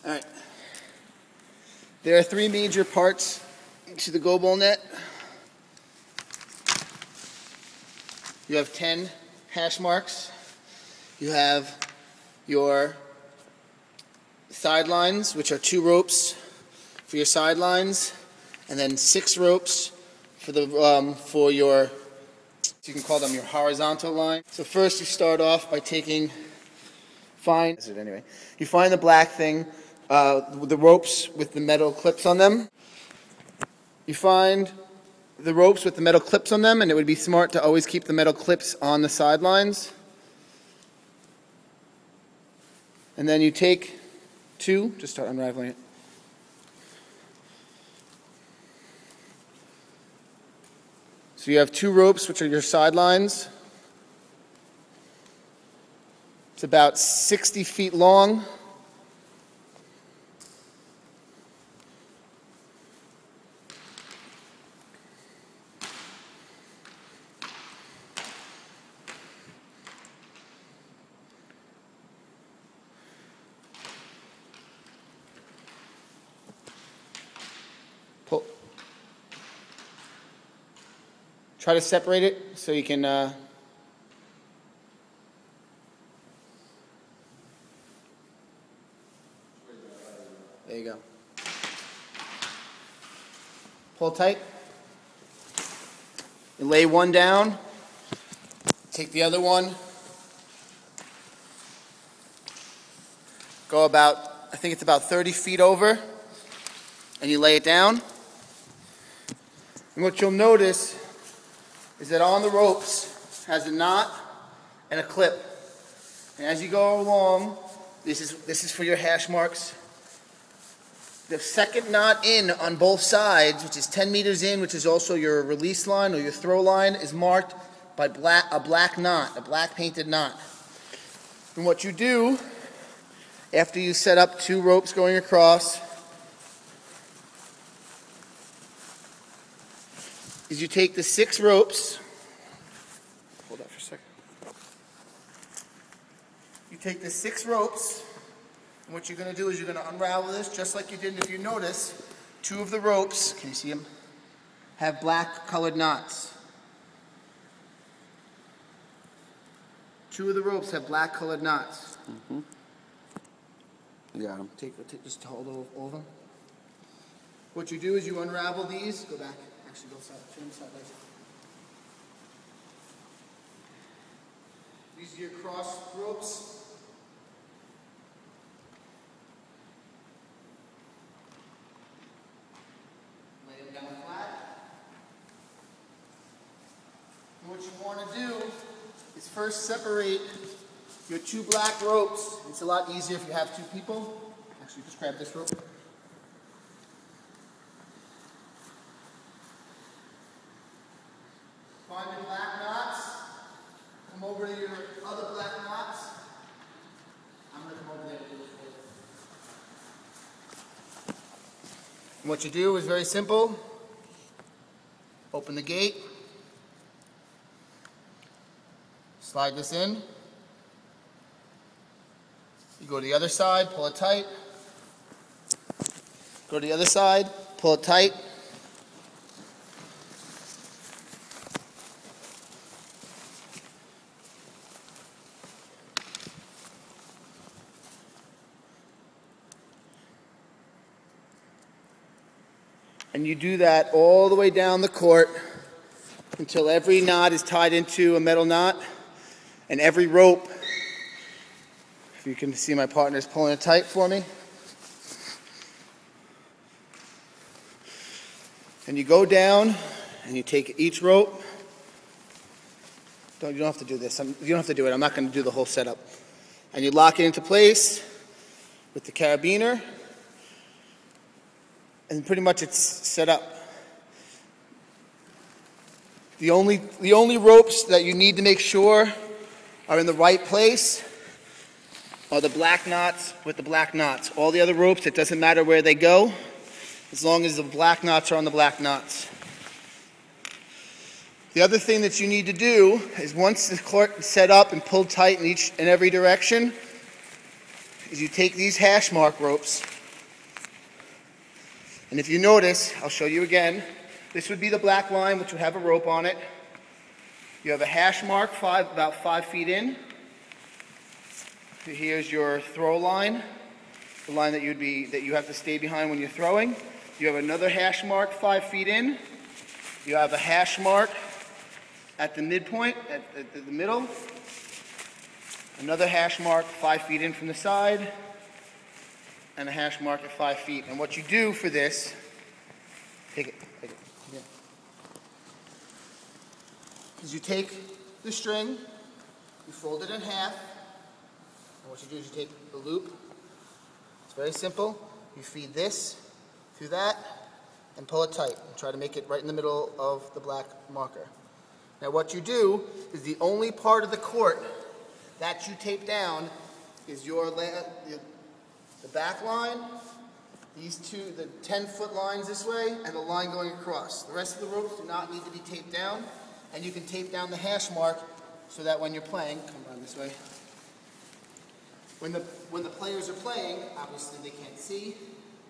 All right. There are three major parts to the goalball net. You have 10 hash marks. You have your sidelines, which are 2 ropes for your sidelines, and then 6 ropes for the for your, you can call them your horizontal line. So first you start off by taking, you find the black thing, the ropes with the metal clips on them. You find the ropes with the metal clips on them, and it would be smart to always keep the metal clips on the sidelines. And then you take 2, just start unraveling it. So you have 2 ropes, which are your sidelines. It's about 60 feet long. Pull. Try to separate it so you can there you go. Pull tight. You lay one down. Take the other one. Go about, I think it's about 30 feet over, and you lay it down. And what you'll notice is that on the ropes has a knot and a clip. And as you go along, this is for your hash marks. The second knot in on both sides, which is 10 meters in, which is also your release line or your throw line, is marked by a black knot, a black painted knot. And what you do, after you set up 2 ropes going across, is you take the 6 ropes, hold that for a second. You take the 6 ropes, and what you're going to do is you're going to unravel this just like you did. And if you notice, 2 of the ropes, can you see them, have black colored knots. 2 of the ropes have black colored knots. Mm-hmm. You got them. Just hold all of them. What you do is you unravel these, go back. Actually, go sideways. These are your cross ropes. Lay them down flat. And what you want to do is first separate your 2 black ropes. It's a lot easier if you have 2 people. Actually, just grab this rope. Find your black knots. Come over to your other black knots. I'm going to come over there and do it for you. And what you do is very simple. Open the gate. Slide this in. You go to the other side, pull it tight. Go to the other side, pull it tight. And you do that all the way down the court until every knot is tied into a metal knot, and every rope, if you can see my partner's pulling it tight for me. And you go down and you take each rope. You don't have to do this. You don't have to do it. I'm not going to do the whole setup. And you lock it into place with the carabiner. And pretty much it's set up. The only ropes that you need to make sure are in the right place are the black knots with the black knots. All the other ropes, it doesn't matter where they go, as long as the black knots are on the black knots. The other thing that you need to do is once the court is set up and pulled tight in every direction, is you take these hash mark ropes And if you notice, I'll show you again, this would be the black line, which would have a rope on it. You have a hash mark about 5 feet in. Here's your throw line, the line that you have to stay behind when you're throwing. You have another hash mark 5 feet in. You have a hash mark at the midpoint, at the middle. Another hash mark 5 feet in from the side. And a hash mark at 5 feet. And what you do for this, take it, yeah. Is you take the string, you fold it in half, and what you do is you take the loop. It's very simple. You feed this through that and pull it tight and try to make it right in the middle of the black marker. Now what you do is the only part of the court that you tape down is the back line, these two, the 10-foot lines this way, and the line going across. The rest of the ropes do not need to be taped down, and you can tape down the hash mark so that when you're playing, come around this way, when the players are playing, obviously they can't see,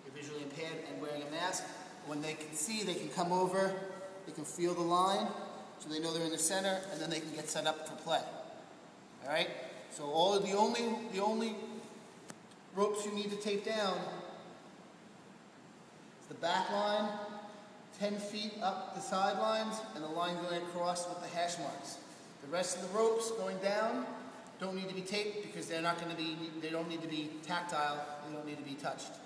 they're visually impaired and wearing a mask. When they can see, they can come over, they can feel the line, so they know they're in the center, and then they can get set up for play. All right? So the only ropes you need to tape down is the back line, 10 feet up the sidelines, and the line going across with the hash marks. The rest of the ropes going down don't need to be taped because they don't need to be tactile, they don't need to be touched.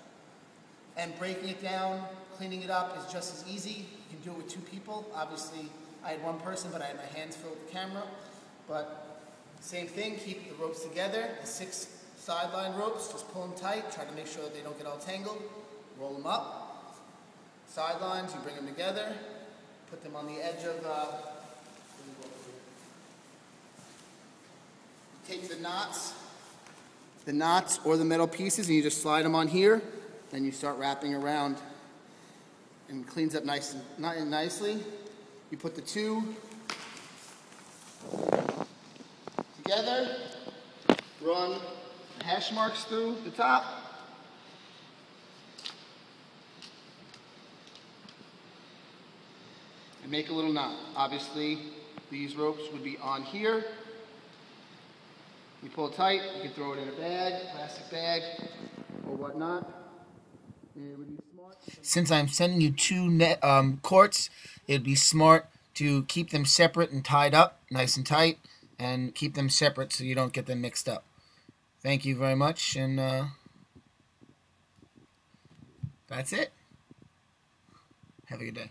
And breaking it down, cleaning it up is just as easy. You can do it with 2 people. Obviously, I had 1 person, but I had my hands filled with the camera. But same thing, keep the ropes together, the 6 sideline ropes, just pull them tight, try to make sure that they don't get all tangled, roll them up. Sidelines, you bring them together, put them on the edge of take the knots or the metal pieces, and you just slide them on here, then you start wrapping around and it cleans up nicely. You put the 2 together, run hash marks through the top, and make a little knot. Obviously, these ropes would be on here. You pull it tight, you can throw it in a bag, plastic bag, or whatnot. It would be smart. Since I'm sending you 2 courts, it would be smart to keep them separate and tied up, nice and tight, and keep them separate so you don't get them mixed up. Thank you very much, and that's it. Have a good day.